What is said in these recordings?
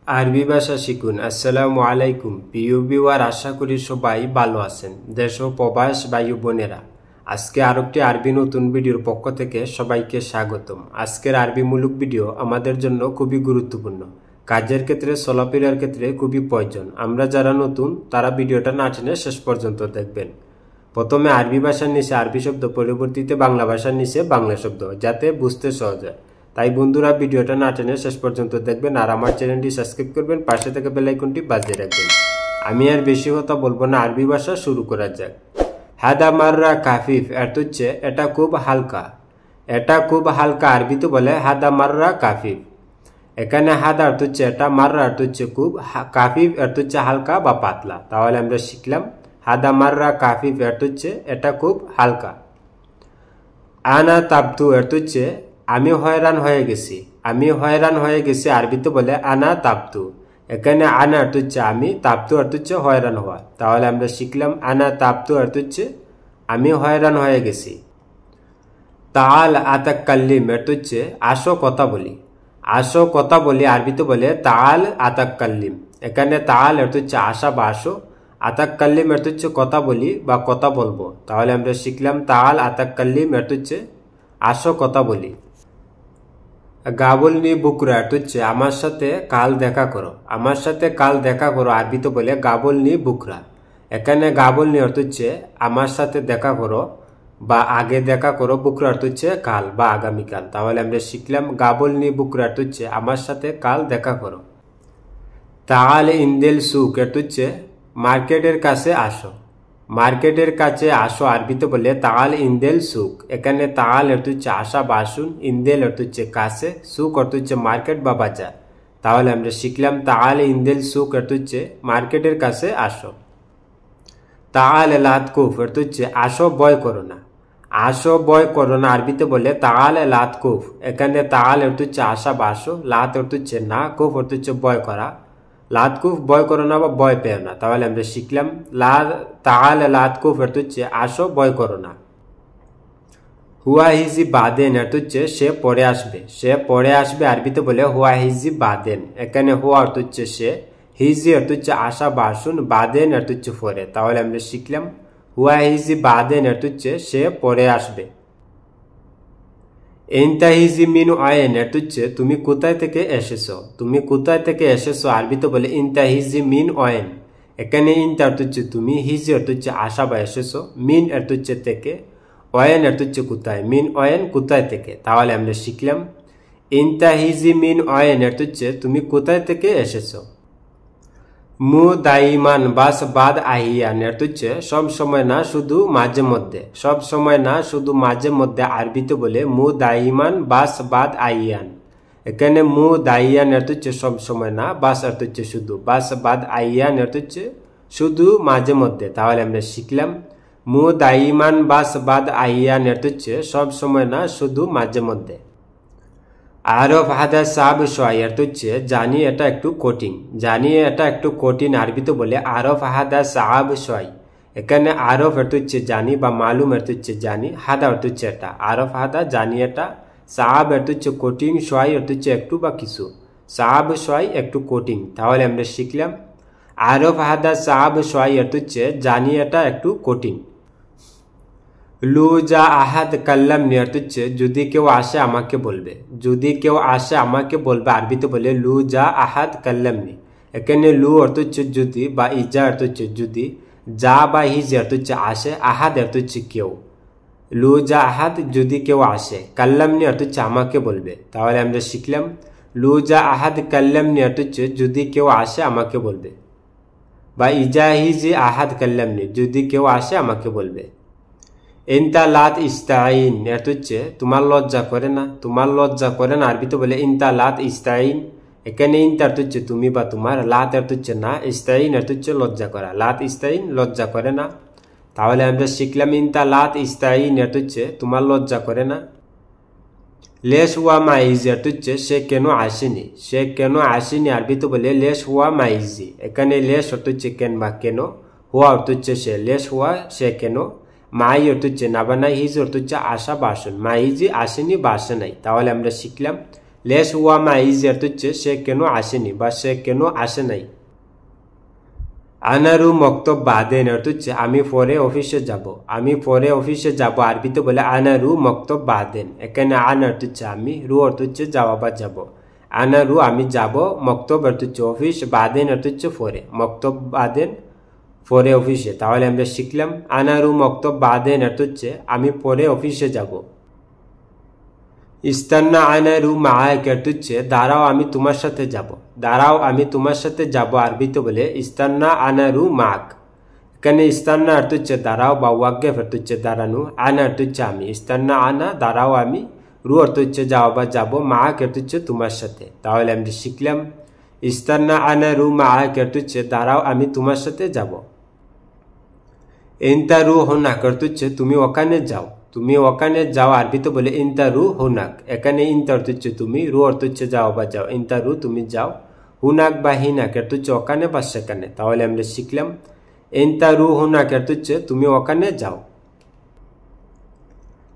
আরবি ভাষা শিখুন। আসসালামু আলাইকুম প্রিয় ভিউয়ার, আশা করি সবাই ভালো আছেন। দেশ ও প্রবাস ভাই বোনেরা, আজকে আরেকটি আরবি নতুন ভিডিওর পক্ষ থেকে সবাইকে স্বাগতম। আজকের আরবিমূলক ভিডিও আমাদের জন্য খুবই গুরুত্বপূর্ণ, কাজের ক্ষেত্রে চলাফেরার ক্ষেত্রে খুবই প্রয়োজন। আমরা যারা নতুন তারা ভিডিওটা না টেনে শেষ পর্যন্ত দেখবেন। প্রথমে আরবি ভাষার নিচে আরবি শব্দ, পরবর্তীতে বাংলা ভাষার নিচে বাংলা শব্দ, যাতে বুঝতে সহজ হয়। তাই বন্ধুরা ভিডিওটা না টেনে শেষ পর্যন্ত দেখবেন আর আমার চ্যানেলটি সাবস্ক্রাইব করবেন, পাশে থেকে বেল আইকনটি বাজিয়ে রাখবেন। আমি আর বেশি কথা বলবো না, আরবি ভাষা শুরু করা যাক। হাদা মাররা কাফিফ এর হচ্ছে এটা খুব হালকা। এটা খুব হালকা আরবিতে বলে হাদা মাররা কাফিফ। এখানে হাদা অর্থ হচ্ছে এটা, মাররা অর্থ হচ্ছে খুব, কাফিফ অর্থ হচ্ছে হালকা বা পাতলা। তাহলে আমরা শিখলাম হাদা মাররা কাফিফ অর্থ হচ্ছে এটা খুব হালকা। আনা তাবতু অর্থ হচ্ছে আমি হয়রান হয়ে গেছি। আমি হয়রান হয়ে গেছি আরবিতে বলে আনা তাবতু। এখানে আনা অর্থ হচ্ছে আমি, তাবতু অর্থ হচ্ছে হয়রান হওয়া। তাহলে আমরা শিখলাম আনা তাবতু অর্থ হচ্ছে আমি হয়রান হয়ে গেছি। তাল আতাক্কাল্লিম অর্থ হচ্ছে আসো কথা বলি। আসো কথা বলি আরবিতে বলে তাল আতাক্কাল্লিম। এখানে তাল অর্থ হচ্ছে আসা বা আসো, আতাক্কাল্লিম অর্থ হচ্ছে কথা বলি বা কথা বলবো। তাহলে আমরা শিখলাম তাল আতাক্কাল্লিম অর্থ হচ্ছে আসো কথা বলি। গাবলনি বুকরা অর্থ হচ্ছে আমার সাথে কাল দেখা করো। আমার সাথে কাল দেখা করো আরবিতে বলে গাবলনি বুকরা। এখানে গাবলনি অর্থ হচ্ছে আমার সাথে দেখা করো বা আগে দেখা করো, বুকরা অর্থ হচ্ছে কাল বা আগামীকাল। তাহলে আমরা শিখলাম গাবলনি বুকরা অর্থ হচ্ছে আমার সাথে কাল দেখা করো। তাল ইন্দেল সুক অর্থ হচ্ছে মার্কেটের কাছে আসো। মার্কেটের কাছে আসো আরবিতে বলে তাল ইন্দেল সুক। এখানে তাল অর্থ হচ্ছে আসা বা আসুন, ইন্দেল অর্থ হচ্ছে কাছে, সুক অর্থ হচ্ছে মার্কেট বা বাজার। তাহলে আমরা শিখলাম তাল ইন্দেল সুক অর্থ হচ্ছে মার্কেটের কাছে আসো। তাল লাতকুফ অর্থ হচ্ছে আসো ভয় করো না। আসো ভয় করো না আরবিতে বলে তাল লাতকুফ। এখানে তাল অর্থ হচ্ছে আসা বা আসো, লাত অর্থ হচ্ছে না, কুফ অর্থ হচ্ছে ভয় করা। লাতকুফ ভয় করো না বা ভয় পেও না। তাহলে আমরা শিখলাম তাল লাতকুফ অর্থ হচ্ছে আসো ভয় করো না। হুয়া হিজি বাদেন অর্থ হচ্ছে সে পরে আসবে। সে পরে আসবে আরবিতে বলে হুয়া হিজি বাদেন। এখানে হুয়া অর্থ হচ্ছে সে, হিজি অর্থ হচ্ছে আসা বা আসুন, বাদেন অর্থ হচ্ছে পরে। তাহলে আমরা শিখলাম হুয়া হিজি বাদেন অর্থ হচ্ছে সে পরে আসবে। ইনতাহিজি মিন আয়েন অর্থ হচ্ছে তুমি কোথায় থেকে এসেছো। তুমি কোথায় থেকে এসেছো আরবিতে বলে ইনতাহিজি মিন আয়েন। এখানে ইনতা অর্থ হচ্ছে তুমি, হিজি অর্থ হচ্ছে আসা বা এসেছো, মিন অর্থ হচ্ছে থেকে, অয়েন অর্থ হচ্ছে কোথায়, মিন অয়েন কোথায় থেকে। তাহলে আমরা শিখলাম ইনতাহিজি মিন অয়েন অর্থ হচ্ছে তুমি কোথায় থেকে এসেছো। মু দাইমান বাস বাদ আহিয়ান অর্থ হচ্ছে সব সময় না, শুধু মাঝে মধ্যে। সব সময় না, শুধু মাঝে মধ্যে আরবিতে বলে মু দাইমান বাস বাদ আইয়ান। এখানে মু দাইয়ান অর্থ হচ্ছে সব সময় না, বাস অর্থ হচ্ছে শুধু, বাস বাদ আইয়ান অর্থ হচ্ছে শুধু মাঝে মধ্যে। তাহলে আমরা শিখলাম মু দাইমান বাস বাদ আইয়ান অর্থ হচ্ছে সব সময় না, শুধু মাঝে মধ্যে। আরফ হাদা সাব শয় অর্থ হচ্ছে জানি এটা একটু কঠিন। জানি এটা একটু কঠিন আরবিতে বলে আরফ হাদা সাব শয়। এখানে আরফ অর্থ হচ্ছে জানি বা মালুম অর্থ হচ্ছে জানি, হাদা অর্থ হচ্ছে এটা। আরফ হাদা জানি এটা, সাব অর্থ হচ্ছে কঠিন, শয় অর্থ হচ্ছে একটু বা কিছু, সাব শয় একটু কঠিন। তাহলে আমরা শিখলাম আরফ হাদা সাব শয় অর্থ হচ্ছে জানি এটা একটু কঠিন। লু যা আহাদ কাল্লাম নি অর্থ হচ্ছে যদি কেউ আসে আমাকে বলবে। যদি কেউ আসে আমাকে বলবে আরবিতে বলে লু যা আহাদ কাল্লাম নি। এখানে লু অর্থ হচ্ছে যদি বা ইজা অর্থ হচ্ছে যদি, যা বা হিজ অর্থ হচ্ছে আসে, আহাদ অর্থ হচ্ছে কেউ। লু যা আহাদ যদি কেউ আসে, কাল্লাম নি অর্থ হচ্ছে আমাকে বলবে। তাহলে আমরা শিখলাম লু যা আহাদ কাল্লাম নি অর্থ হচ্ছে যদি কেউ আসে আমাকে বলবে, বা ইজা হিজ আহাদ কাল্লাম নি যদি কেউ আসে আমাকে বলবে। ইনতা লাত ইস্তাইন অর্থ হচ্ছে তোমার লজ্জা করে না। তোমার লজ্জা করে না আরবিতে বলে ইনতা লাত ইস্তাইন। এখানে ইনতা অর্থ হচ্ছে তুমি বা তোমার, লাত অর্থ হচ্ছে না, ইস্তাইন অর্থ হচ্ছে লজ্জা করা। লাত ইস্তাইন লজ্জা করে না। তাহলে আমরা শিখলাম ইনতা লাত ইস্তাইন অর্থ হচ্ছে তোমার লজ্জা করে না। লেশ হুয়া মাইজি অর্থ হচ্ছে সে কেন আসেনি। সে কেন আসেনি আরবিতে বলে লেশ হুয়া মাইজি। এখানে লেশ অর্থ হচ্ছে কেন বা কেন, হুয়া অর্থ হচ্ছে সে, লেশ হুয়া সে কেন, মাই অর্থ হচ্ছে না বা নাই, হিজ অর্থ হচ্ছে আসা বা আসুন, মাইজি আসেনি বা আসে নাই। তাহলে আমরা শিখলাম লেশ ওয়া মা ইজি অর্থ হচ্ছে সে কেন আসেনি বা সে কেন আসে নাই। আনারু মক্তব বাদেন অর্থ হচ্ছে আমি পরে অফিসে যাব। আমি পরে অফিসে যাব আরবিতে বলে আনারু মক্তব বাদেন। এখানে আন অর্থ হচ্ছে আমি, রু অর্থ হচ্ছে যাওয়া বা যাব। আনারু আমি যাব, মক্তব অর্থ হচ্ছে অফিস, বাদেন অর্থ হচ্ছে পরে, মক্তব বাদেন পরে অফিসে। তাহলে আমরা শিখলাম আনারু মক্তব বাদেন অর্থ হচ্ছে আমি পরে অফিসে যাব। ইস্তান্না আনারু মাআক অর্থ হচ্ছে দাঁড়াও আমি তোমার সাথে যাব। দাঁড়াও আমি তোমার সাথে যাব আরবিতে বলে ইস্তান্না আনারু মাক। এখানে ইস্তান্না অর্থ হচ্ছে দাঁড়াও বা ওয়াকফ অর্থ হচ্ছে দাঁড়ানো, আনা অর্থ হচ্ছে আমি, ইস্তান্না আনা দাঁড়াও আমি, রু অর্থ হচ্ছে যাও বা যাব, মাআক অর্থ হচ্ছে তোমার সাথে। তাহলে আমরা শিখলাম ইস্তান্না আনারু মাআক অর্থ হচ্ছে দাঁড়াও আমি তোমার সাথে যাব। ইনতা রু হোনাক অর্থ হচ্ছে তুমি ওখানে যাও। তুমি ওখানে যাও আরবিতে বলে ইনতা রু হোনাক। এখানে ইনতা অর্থ হচ্ছে তুমি, রু অর্থ হচ্ছে যাও বা যাও, ইনতা রু তুমি যাও, হুনাক বা হিনাক অর্থ হচ্ছে ওখানে বা সেখানে। তাহলে আমরা শিখলাম ইনতা রু হোনাক অর্থ হচ্ছে তুমি ওখানে যাও।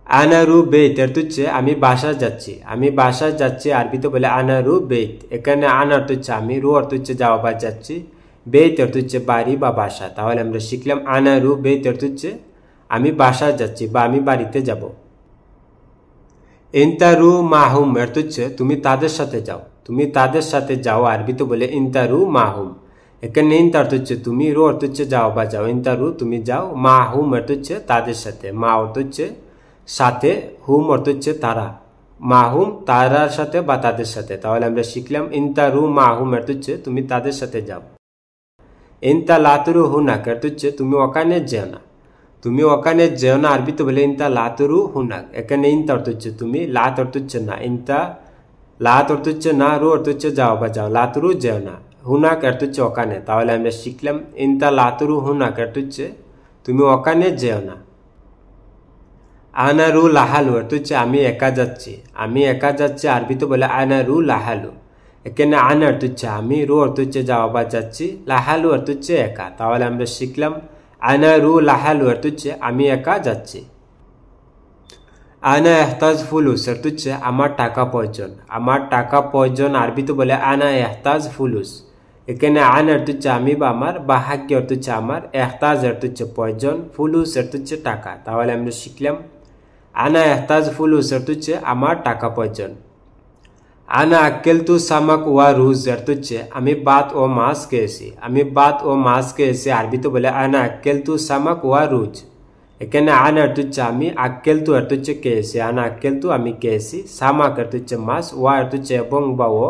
আনারু বেত অর্থ হচ্ছে আমি বাসা যাচ্ছি। আমি বাসা যাচ্ছি আরবিতে বলে আনারু বেত। এখানে আনা অর্থ হচ্ছে আমি, রু অর্থ হচ্ছে যাওয়া বা যাচ্ছি, বেত অর্থ হচ্ছে বাড়ি বা বাসা। তাহলে আমরা শিখলাম আনারু বেত অর্থ হচ্ছে আমি বাসা যাচ্ছি বা আমি বাড়িতে যাব। ইনতারু মাহুম অর্থ হচ্ছে তুমি তাদের সাথে যাও। তুমি তাদের সাথে যাও আরবিতে বলে ইনতারু মাহুম। এখানে ইনতা অর্থ হচ্ছে তুমি, রু অর্থ হচ্ছে যাও বা যাও, ইনতারু তুমি যাও, মাহুম অর্থ হচ্ছে তাদের সাথে, মা অর্থ হচ্ছে সাথে, হুম অর্থ হচ্ছে তারা, মাহুম তারার সাথে বা তাদের সাথে। তাহলে আমরা শিখলাম ইনতারু মাহুম অর্থ হচ্ছে তুমি তাদের সাথে যাও। ইনতা লাতুরু হুনাক অর্থ হচ্ছে তুমি ওখানে যেও না। তুমি ওখানে যেও না আরবিতে বলে ইনতা লাতুরু হুনাক। এখানে ইনতা অর্থ হচ্ছে তুমি, লাত অর্থ হচ্ছে না, ইনতা লাত অর্থ হচ্ছে না, রু অর্থ হচ্ছে যাও বা যাও, লাতুরু যেও না, হুনাক অর্থ হচ্ছে ওখানে। তাহলে আমরা শিখলাম ইনতা লাতুরু হুনাক অর্থ হচ্ছে তুমি ওখানে যেও না। আনারু লাহালু অর্থ হচ্ছে আমি একা যাচ্ছি। আমি একা যাচ্ছি আরবিতে বলে আনারু লাহালু। এখানে আনা অর্থ হচ্ছে আমি, রু অর্থ হচ্ছে যাওয়া বা যাচ্ছি, লাহালু অর্থ হচ্ছে একা। তাহলে আমরা শিখলাম আনারু লাহালু অর্থ হচ্ছে আমি একা যাচ্ছি। আনা এহতাজ ফুলুস অর্থ হচ্ছে আমার টাকা প্রয়োজন। আমার টাকা প্রয়োজন আরবিতে বলে আনা এহতাজ ফুলুস। এখানে আন অর্থ হচ্ছে আমি বা আমার, বা হাক্কি অর্থ হচ্ছে আমার, এহতাজ অর্থ হচ্ছে প্রয়োজন, ফুলুস অর্থ হচ্ছে টাকা। তাহলে আমরা শিখলাম আনা এহতাজ ফুলুস অর্থ হচ্ছে আমার টাকা প্রয়োজন। আনা আক্কেলতু সামাক ওয়া রুজ অর্থ হচ্ছে আমি ভাত ও মাছ খেয়েছি। আমি ভাত ও মাছ খেয়েছি আরবিতে বলে আনা আক্কেলতু সামাক ওয়া রুজ। এখানে আনা অর্থ হচ্ছে আমি, আক্কেলতু অর্থ হচ্ছে খেয়েছি, আনা আক্কেলতু আমি খেয়েছি, সামাক অর্থ হচ্ছে মাছ, ওয়া অর্থ হচ্ছে এবং বা ও,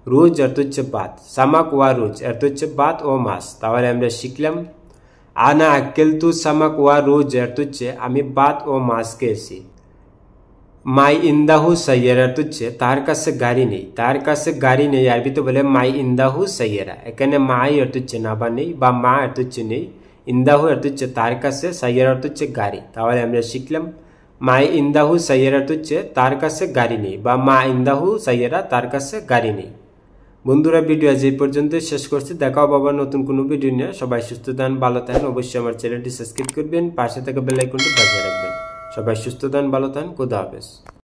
রুজ অর্থ হচ্ছে ভাত, সামাক ওয়া রুজ অর্থ হচ্ছে ভাত ও মাছ। তাহলে আমরা শিখলাম আনা আক্কেলতু সামাক ওয়া রুজ অর্থ হচ্ছে আমি ভাত ও মাছ খেয়েছি। মাই ইন্দাহু সাইয়েরা অর্থ হচ্ছে তার কাছে গাড়ি নেই। তার কাছে গাড়ি নেই আরবিতে বলে মাই ইন্দাহু সাইয়েরা। এখানে মাই অর্থ হচ্ছে না বা নেই, বা মা অর্থ হচ্ছে নেই, ইন্দাহু অর্থ হচ্ছে তার কাছে, সাইয়েরা অর্থ হচ্ছে গাড়ি। তাহলে আমরা শিখলাম মাই ইন্দাহু সাইয়েরা অর্থ হচ্ছে তার কাছে গাড়ি নেই, বা মা ইন্দাহু সাইয়েরা তার কাছে গাড়ি নেই। বন্ধুরা ভিডিও আজ এই পর্যন্ত শেষ করছি। দেখা হবে আবার নতুন কোনো ভিডিও নিয়ে। সবাই সুস্থ থাকেন, ভালো থাকেন। অবশ্যই আমার চ্যানেলটি সাবস্ক্রাইব করবেন, পাশে থাকা বেল আইকনটি বাজিয়ে রাখবেন। সবাই সুস্থ থাকেন, ভালো থাকেন, খোদা হাফেজ।